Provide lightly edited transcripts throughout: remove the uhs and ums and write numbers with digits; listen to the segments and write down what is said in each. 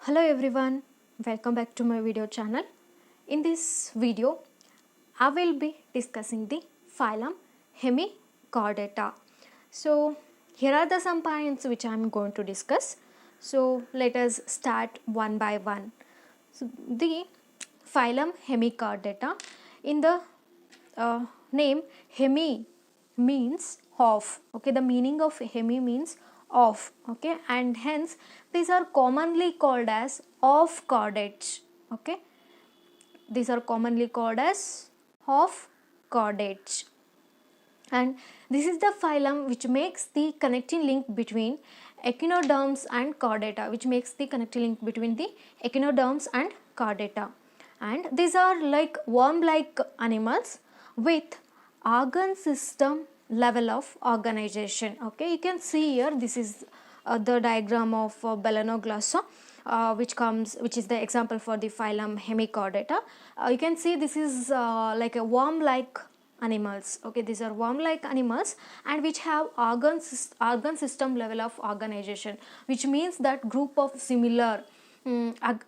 Hello everyone, welcome back to my video channel. In this video, I will be discussing the phylum Hemichordata. So here are the some points which I am going to discuss. So let us start one by one. So the phylum Hemichordata, in the name hemi means of, okay, the meaning of hemi means of, okay, and hence these are commonly called as of chordates, okay, these are commonly called as of chordates. And this is the phylum which makes the connecting link between echinoderms and chordata, which makes the connecting link between the echinoderms and chordata. And these are like worm like animals with organ system level of organization. Okay, you can see here, this is the diagram of Balanoglassa, which is the example for the phylum Hemichordata. You can see this is like a worm like animals, okay, these are worm like animals and which have organ system level of organization, which means that group of similar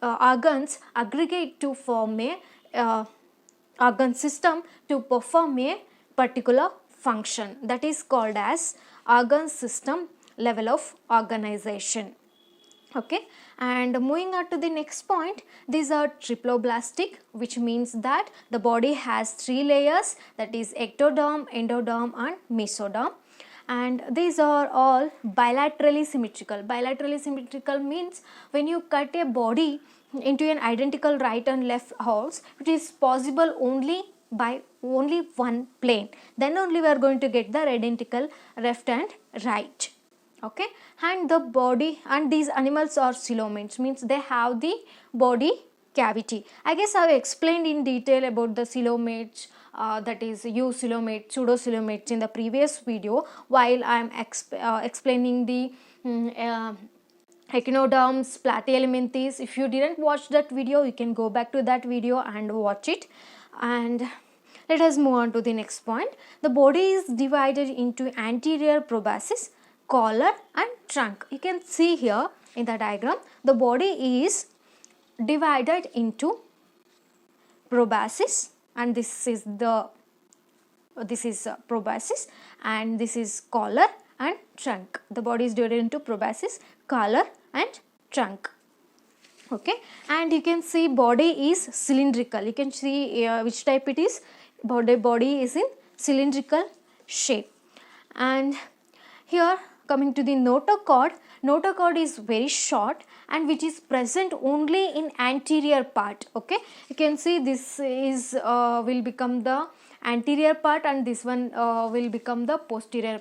organs aggregate to form a organ system to perform a particular function, that is called as organ system level of organization. Okay, and moving on to the next point, these are triploblastic, which means that the body has three layers, that is ectoderm, endoderm and mesoderm, and these are all bilaterally symmetrical. Bilaterally symmetrical means when you cut a body into an identical right and left halves, it is possible only by only one plane, then only we are going to get the identical left and right. Okay, and the body, and these animals are coelomates, means they have the body cavity. I guess I have explained in detail about the coelomates, that is eucoelomate, pseudocoelomates in the previous video, while I am explaining the echinoderms, platyhelminthes. If you didn't watch that video, you can go back to that video and watch it. And let us move on to the next point. The body is divided into anterior proboscis, collar and trunk. You can see here in the diagram, the body is divided into proboscis, and this is proboscis, and this is collar and trunk. The body is divided into proboscis, collar and trunk. Okay, and you can see body is cylindrical. You can see which type it is. Body is in cylindrical shape. And here, coming to the notochord, notochord is very short and which is present only in anterior part. Okay, you can see this is will become the anterior part and this one will become the posterior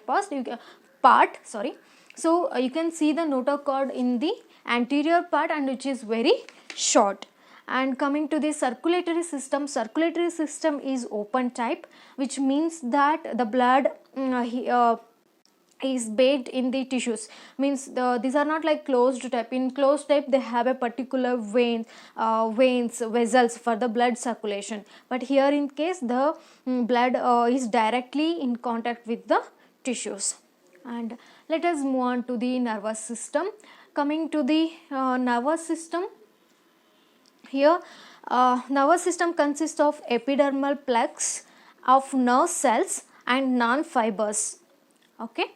part. Sorry. So you can see the notochord in the anterior part and which is very short. And coming to the circulatory system is open type, which means that the blood is baked in the tissues, means these are not like closed type. In closed type they have a particular vessels for the blood circulation, but here in case the blood is directly in contact with the tissues. And let us move on to the nervous system. Coming to the nervous system, here nervous system consists of epidermal plaques of nerve cells and non-fibers. Okay,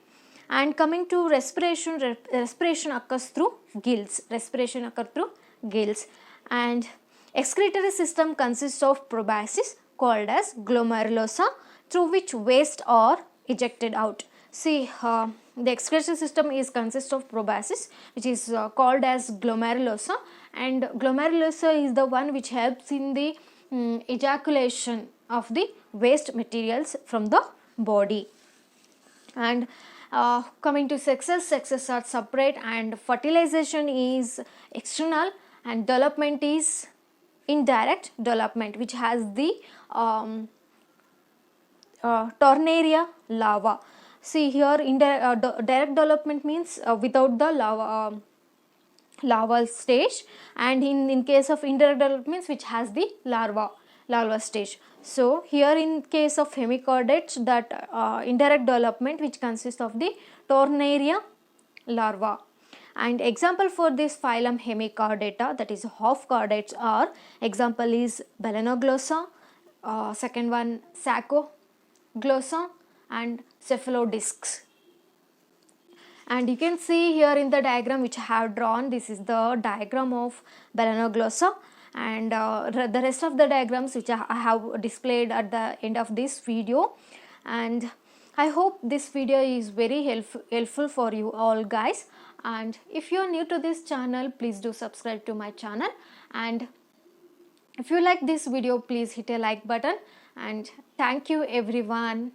and coming to respiration, respiration occurs through gills. Respiration occurs through gills. And excretory system consists of proboscis called as glomerulosa, through which waste are ejected out. See, the excretory system is consists of proboscis, which is called as glomerulosa, and glomerulosa is the one which helps in the ejaculation of the waste materials from the body. And coming to sexes are separate, and fertilization is external and development is indirect development, which has the Tornaria larva. See here, direct development means without the larval stage, and in case of indirect development means which has the larva stage. So here in case of hemichordates, that indirect development which consists of the Tornaria larva. And example for this phylum Hemichordata, that is half chordates, are example is Balanoglossa, second one Sacoglossa and Cephalodiscs. And you can see here in the diagram which I have drawn, this is the diagram of Balanoglossa, and the rest of the diagrams which I have displayed at the end of this video. And I hope this video is very helpful for you all guys. And if you are new to this channel, please do subscribe to my channel, and if you like this video, please hit a like button, and thank you everyone.